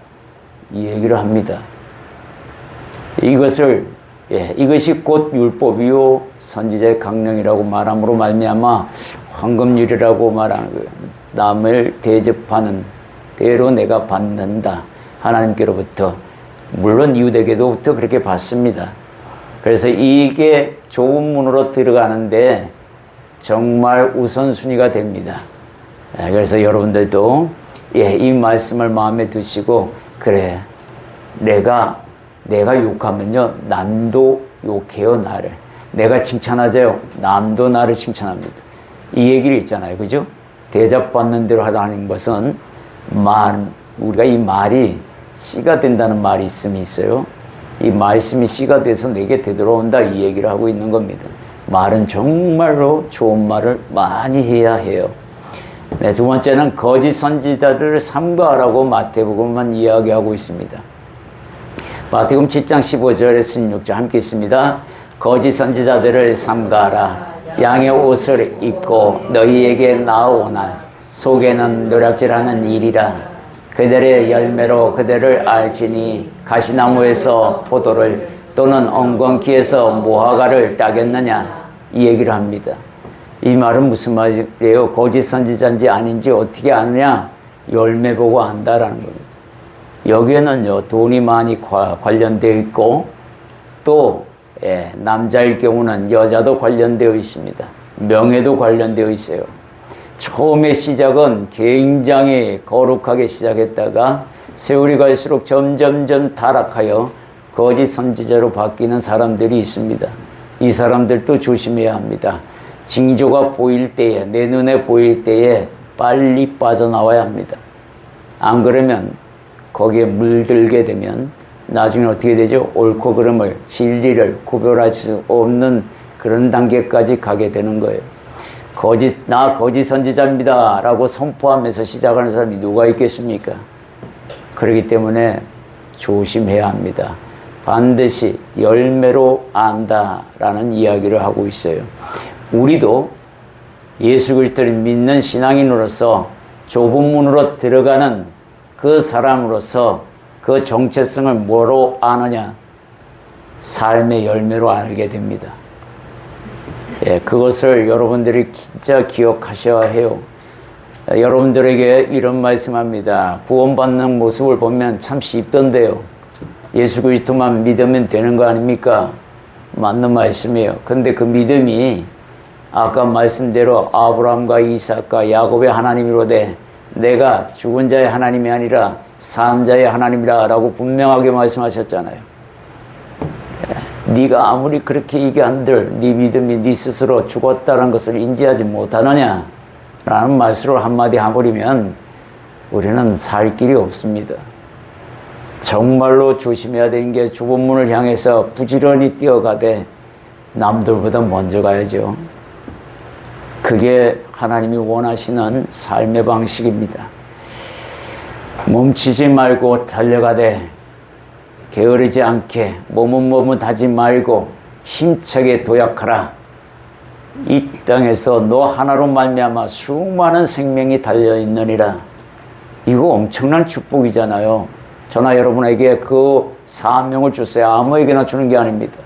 이 얘기를 합니다. 이것이 곧 율법이요 선지자의 강령이라고 말함으로 말미암아 황금률이라고 말하는 거예요. 남을 대접하는 대로 내가 받는다. 하나님께로부터, 물론 이웃에게로부터 그렇게 받습니다. 그래서 이게 좋은 문으로 들어가는데 정말 우선순위가 됩니다. 그래서 여러분들도 이 말씀을 마음에 두시고, 그래, 내가 욕하면요 남도 욕해요. 나를 내가 칭찬하자요, 남도 나를 칭찬합니다. 이 얘기를 있잖아요. 그죠? 대접받는 대로 하라는 것은 우리가 이 말이 씨가 된다는 말이 있어요. 이 말씀이 씨가 돼서 내게 되돌아온다, 이 얘기를 하고 있는 겁니다. 말은 정말로 좋은 말을 많이 해야 해요. 두 번째는 거짓 선지자들을 삼가하라고 마태복음은 이야기하고 있습니다. 마태복음 7장 15절에 16절 함께 있습니다. 거짓 선지자들을 삼가하라. 양의 옷을 입고 너희에게 나아오나 속에는 노략질하는 일이라. 그들의 열매로 그들을 알지니 가시나무에서 포도를 또는 엉겅퀴에서 무화과를 따겠느냐, 이 얘기를 합니다. 이 말은 무슨 말이에요? 거짓 선지자인지 아닌지 어떻게 아느냐? 열매 보고 안다라는 겁니다. 여기에는요 돈이 많이 관련되어 있고, 또 남자일 경우는 여자도 관련되어 있습니다. 명예도 관련되어 있어요. 처음의 시작은 굉장히 거룩하게 시작했다가 세월이 갈수록 점점점 타락하여 거짓 선지자로 바뀌는 사람들이 있습니다. 이 사람들도 조심해야 합니다. 징조가 보일 때에, 내 눈에 보일 때에 빨리 빠져나와야 합니다. 안 그러면 거기에 물들게 되면 나중에 어떻게 되죠? 옳고 그름을, 진리를 구별할 수 없는 그런 단계까지 가게 되는 거예요. 나 거짓 선지자입니다 라고 선포하면서 시작하는 사람이 누가 있겠습니까? 그렇기 때문에 조심해야 합니다. 반드시 열매로 안다라는 이야기를 하고 있어요. 우리도 예수 그리스도를 믿는 신앙인으로서 좁은 문으로 들어가는 그 사람으로서 그 정체성을 뭐로 아느냐? 삶의 열매로 알게 됩니다. 예, 그것을 여러분들이 진짜 기억하셔야 해요. 여러분들에게 이런 말씀합니다. 구원받는 모습을 보면 참 쉽던데요. 예수 그리스도만 믿으면 되는 거 아닙니까? 맞는 말씀이에요. 근데 그 믿음이 아까 말씀대로 아브라함과 이삭과 야곱의 하나님이로되 내가 죽은 자의 하나님이 아니라 산 자의 하나님이라 라고 분명하게 말씀하셨잖아요. 네가 아무리 그렇게 얘기한들 네 믿음이 네 스스로 죽었다는 것을 인지하지 못하느냐 라는 말씀을 한마디 해버리면 우리는 살 길이 없습니다. 정말로 조심해야 되는 게 좁은 문을 향해서 부지런히 뛰어가되 남들보다 먼저 가야죠. 그게 하나님이 원하시는 삶의 방식입니다. 멈추지 말고 달려가되 게으르지 않게 머뭇머뭇하지 말고 힘차게 도약하라. 이 땅에서 너 하나로 말미암아 수많은 생명이 달려있느니라. 이거 엄청난 축복이잖아요. 저나 여러분에게 그 사명을 주세요. 아무에게나 주는 게 아닙니다.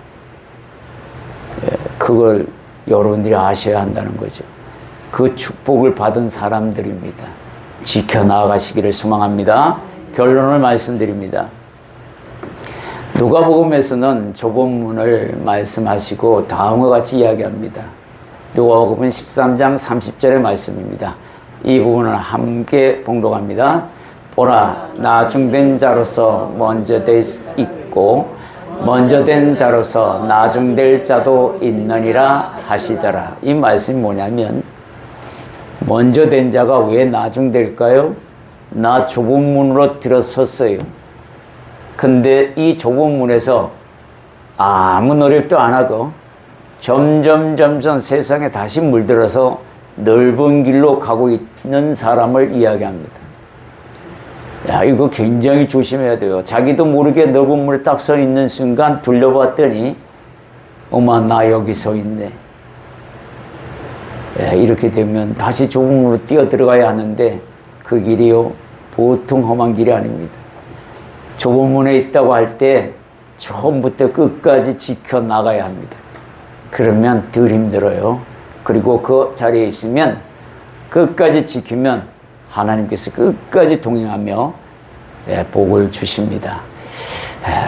그걸 여러분들이 아셔야 한다는 거죠. 그 축복을 받은 사람들입니다. 지켜나가시기를 소망합니다. 결론을 말씀드립니다. 누가복음에서는 좁은 문을 말씀하시고 다음과 같이 이야기합니다. 누가복음 13장 30절의 말씀입니다. 이 부분을 함께 봉독합니다. 보라, 나중된 자로서 먼저 될 있고 먼저 된 자로서 나중될 자도 있느니라 하시더라. 이 말씀이 뭐냐면 먼저 된 자가 왜 나중될까요? 나 좁은 문으로 들어섰어요. 근데 이 좁은 문에서 아무 노력도 안 하고 점점 세상에 다시 물들어서 넓은 길로 가고 있는 사람을 이야기합니다. 야, 이거 굉장히 조심해야 돼요. 자기도 모르게 넓은 물에 딱 서 있는 순간 둘러봤더니 어머, 나 여기 서 있네. 야, 이렇게 되면 다시 좁은 물로 뛰어 들어가야 하는데 그 길이요, 보통 험한 길이 아닙니다. 좁은 문에 있다고 할 때 처음부터 끝까지 지켜나가야 합니다. 그러면 덜 힘들어요. 그리고 그 자리에 있으면 끝까지 지키면 하나님께서 끝까지 동행하며 복을 주십니다.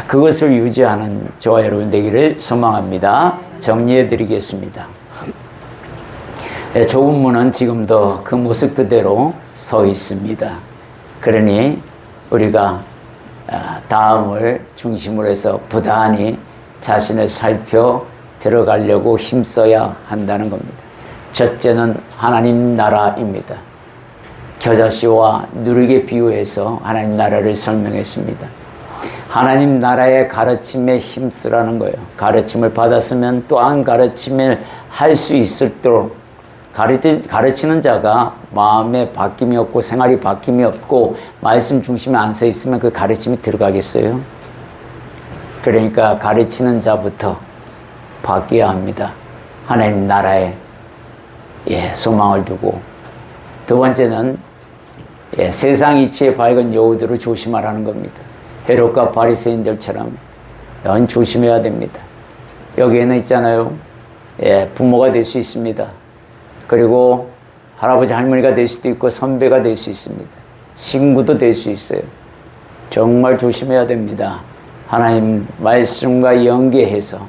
그것을 유지하는 저와 여러분 되기를 소망합니다. 정리해 드리겠습니다. 좁은 문은 지금도 그 모습 그대로 서 있습니다. 그러니 우리가 다음을 중심으로 해서 부단히 자신을 살펴 들어가려고 힘써야 한다는 겁니다. 첫째는 하나님 나라입니다. 겨자씨와 누룩에 비유해서 하나님 나라를 설명했습니다. 하나님 나라의 가르침에 힘쓰라는 거예요. 가르침을 받았으면 또한 가르침을 할 수 있도록 가르치는 자가 마음에 바뀜이 없고 생활이 바뀜이 없고 말씀 중심에 안 서 있으면 그 가르침이 들어가겠어요? 그러니까 가르치는 자부터 바뀌어야 합니다. 하나님 나라에 소망을 두고. 두 번째는 세상 이치에 밝은 여우들을 조심하라는 겁니다. 헤롯과 바리새인들처럼 조심해야 됩니다. 여기에는 있잖아요. 부모가 될 수 있습니다. 그리고 할아버지 할머니가 될 수도 있고 선배가 될 수 있습니다. 친구도 될 수 있어요. 정말 조심해야 됩니다. 하나님 말씀과 연계해서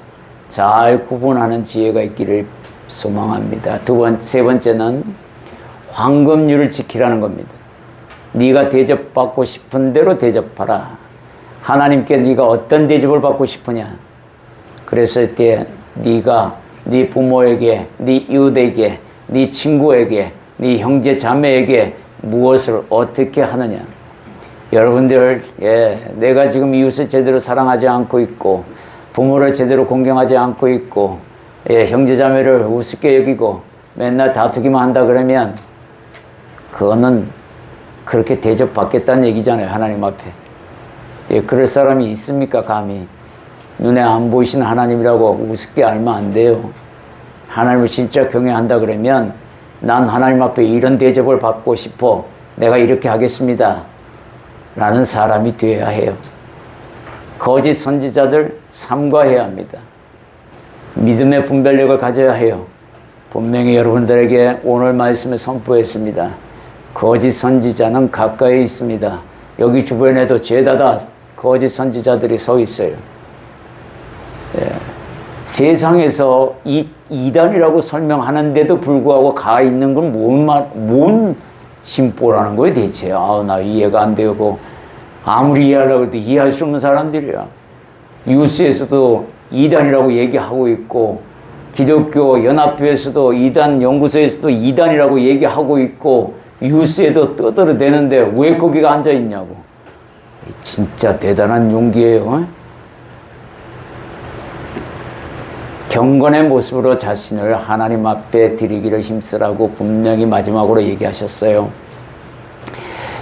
잘 구분하는 지혜가 있기를 소망합니다. 세 번째는 황금률을 지키라는 겁니다. 네가 대접받고 싶은 대로 대접하라. 하나님께 네가 어떤 대접을 받고 싶으냐. 그랬을 때 네가 네 부모에게, 네 이웃에게, 네 친구에게, 네 형제 자매에게 무엇을 어떻게 하느냐. 여러분들, 내가 지금 이웃을 제대로 사랑하지 않고 있고 부모를 제대로 공경하지 않고 있고 형제 자매를 우습게 여기고 맨날 다투기만 한다 그러면 그거는 그렇게 대접받겠다는 얘기잖아요. 하나님 앞에. 예, 그럴 사람이 있습니까? 감히. 눈에 안 보이시는 하나님이라고 우습게 알면 안 돼요. 하나님을 진짜 경외한다 그러면 난 하나님 앞에 이런 대접을 받고 싶어. 내가 이렇게 하겠습니다. 라는 사람이 되어야 해요. 거짓 선지자들 삼가해야 합니다. 믿음의 분별력을 가져야 해요. 분명히 여러분들에게 오늘 말씀을 선포했습니다. 거짓 선지자는 가까이 있습니다. 여기 주변에도 죄다다 거짓 선지자들이 서 있어요. 예. 세상에서 이단이라고 설명하는데도 불구하고 가 있는 건 뭔 심보라는 거예요 대체. 나 이해가 안 되고 아무리 이해하려고 해도 이해할 수 없는 사람들이야. 뉴스에서도 이단이라고 얘기하고 있고 기독교 연합회에서도 이단 연구소에서도 이단이라고 얘기하고 있고 뉴스에도 떠들어대는데 왜 거기가 앉아있냐고. 진짜 대단한 용기예요. 경건의 모습으로 자신을 하나님 앞에 드리기를 힘쓰라고 분명히 마지막으로 얘기하셨어요.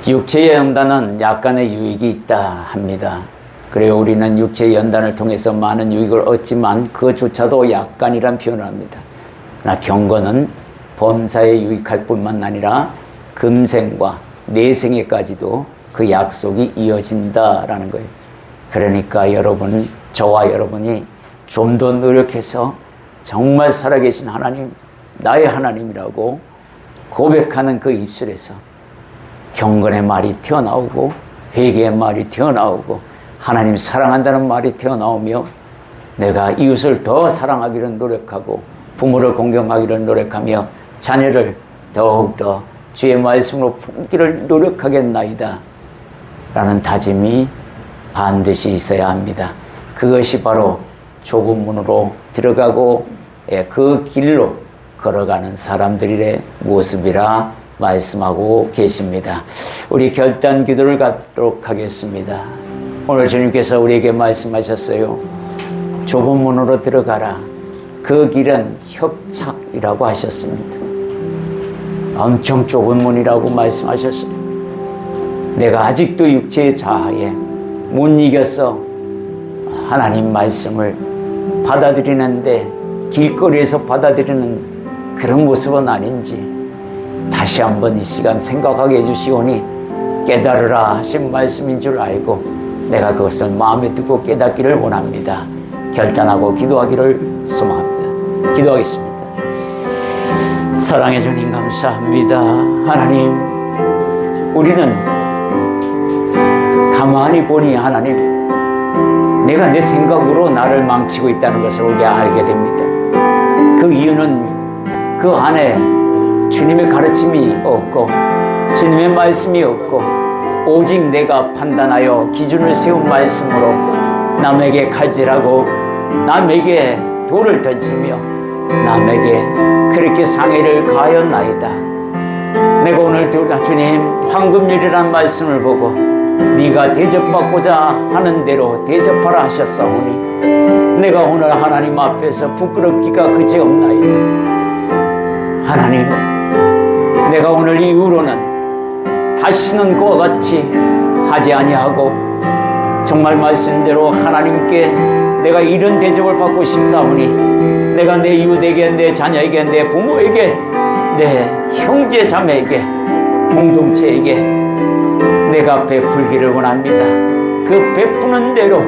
육체의 연단은 약간의 유익이 있다 합니다. 그래요. 우리는 육체의 연단을 통해서 많은 유익을 얻지만 그조차도 약간이란 표현을 합니다. 그러나 경건은 범사에 유익할 뿐만 아니라 금생과 내생에까지도 그 약속이 이어진다라는 거예요. 그러니까 여러분, 저와 여러분이 좀 더 노력해서 정말 살아계신 하나님, 나의 하나님이라고 고백하는 그 입술에서 경건의 말이 튀어나오고 회개의 말이 튀어나오고 하나님 사랑한다는 말이 튀어나오며 내가 이웃을 더 사랑하기를 노력하고 부모를 공경하기를 노력하며 자녀를 더욱더 주의 말씀으로 품기를 노력하겠나이다 라는 다짐이 반드시 있어야 합니다. 그것이 바로 좁은 문으로 들어가고 그 길로 걸어가는 사람들의 모습이라 말씀하고 계십니다. 우리 결단 기도를 갖도록 하겠습니다. 오늘 주님께서 우리에게 말씀하셨어요. 좁은 문으로 들어가라. 그 길은 협착이라고 하셨습니다. 엄청 좁은 문이라고 말씀하셨어요. 내가 아직도 육체의 자아에 못 이겼어. 하나님 말씀을 받아들이는데 길거리에서 받아들이는 그런 모습은 아닌지 다시 한번 이 시간 생각하게 해주시오니 깨달으라 하신 말씀인 줄 알고 내가 그것을 마음에 두고 깨닫기를 원합니다. 결단하고 기도하기를 소망합니다. 기도하겠습니다. 사랑해 주님 감사합니다. 하나님, 우리는 가만히 보니 하나님, 내가 내 생각으로 나를 망치고 있다는 것을 우리가 알게 됩니다. 그 이유는 그 안에 주님의 가르침이 없고 주님의 말씀이 없고 오직 내가 판단하여 기준을 세운 말씀으로 남에게 칼질하고 남에게 돌을 던지며 남에게 그렇게 상해를 가하였나이다. 내가 오늘 주님 황금률이라는 말씀을 보고 네가 대접받고자 하는 대로 대접하라 하셨사오니 내가 오늘 하나님 앞에서 부끄럽기가 그지없나이다. 하나님, 내가 오늘 이후로는 다시는 그와 같이 하지 아니하고 정말 말씀대로 하나님께 내가 이런 대접을 받고 싶사오니 내가 내 이웃에게, 내 자녀에게, 내 부모에게, 내 형제 자매에게, 공동체에게 내가 베풀기를 원합니다. 그 베푸는 대로,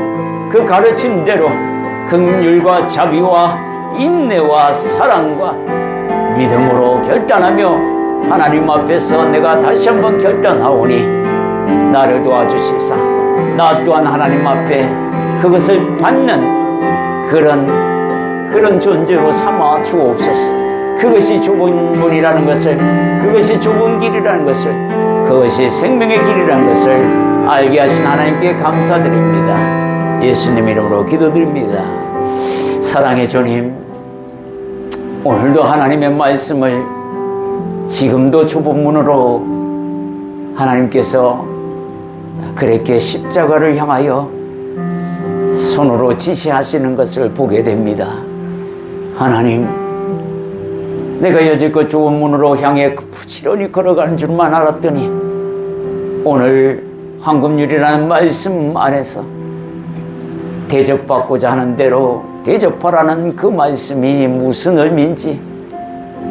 그 가르침대로 긍휼과 자비와 인내와 사랑과 믿음으로 결단하며 하나님 앞에서 내가 다시 한번 결단하오니 나를 도와주시사 나 또한 하나님 앞에 그것을 받는 그런 존재로 삼아 주옵소서. 그것이 좁은 문이라는 것을, 그것이 좁은 길이라는 것을, 그것이 생명의 길이라는 것을 알게 하신 하나님께 감사드립니다. 예수님 이름으로 기도드립니다. 사랑의 주님, 오늘도 하나님의 말씀을 지금도 좁은 문으로 하나님께서 그렇게 십자가를 향하여 손으로 지시하시는 것을 보게 됩니다. 하나님, 내가 여지껏 좋은 문으로 향해 부지런히 걸어가는 줄만 알았더니 오늘 황금률이라는 말씀 안에서 대접받고자 하는 대로 대접하라는 그 말씀이 무슨 의미인지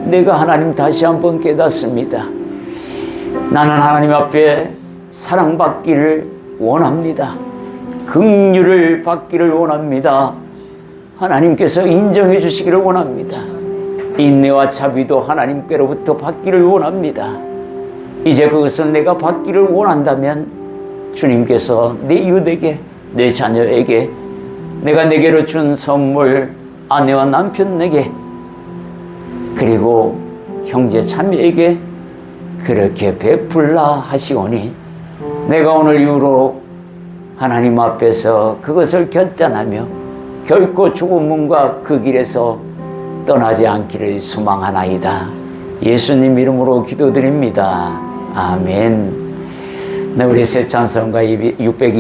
내가 하나님 다시 한번 깨닫습니다. 나는 하나님 앞에 사랑받기를 원합니다. 긍휼을 받기를 원합니다. 하나님께서 인정해 주시기를 원합니다. 인내와 자비도 하나님께로부터 받기를 원합니다. 이제 그것을 내가 받기를 원한다면 주님께서 내 이웃에게, 내 자녀에게, 내가 내게로 준 선물, 아내와 남편에게, 그리고 형제 자매에게 그렇게 베풀라 하시오니 내가 오늘 이후로 하나님 앞에서 그것을 결단하며 결코 죽은 문과 그 길에서 떠나지 않기를 소망하나이다. 예수님 이름으로 기도드립니다. 아멘. 네, 우리 새 찬송가 620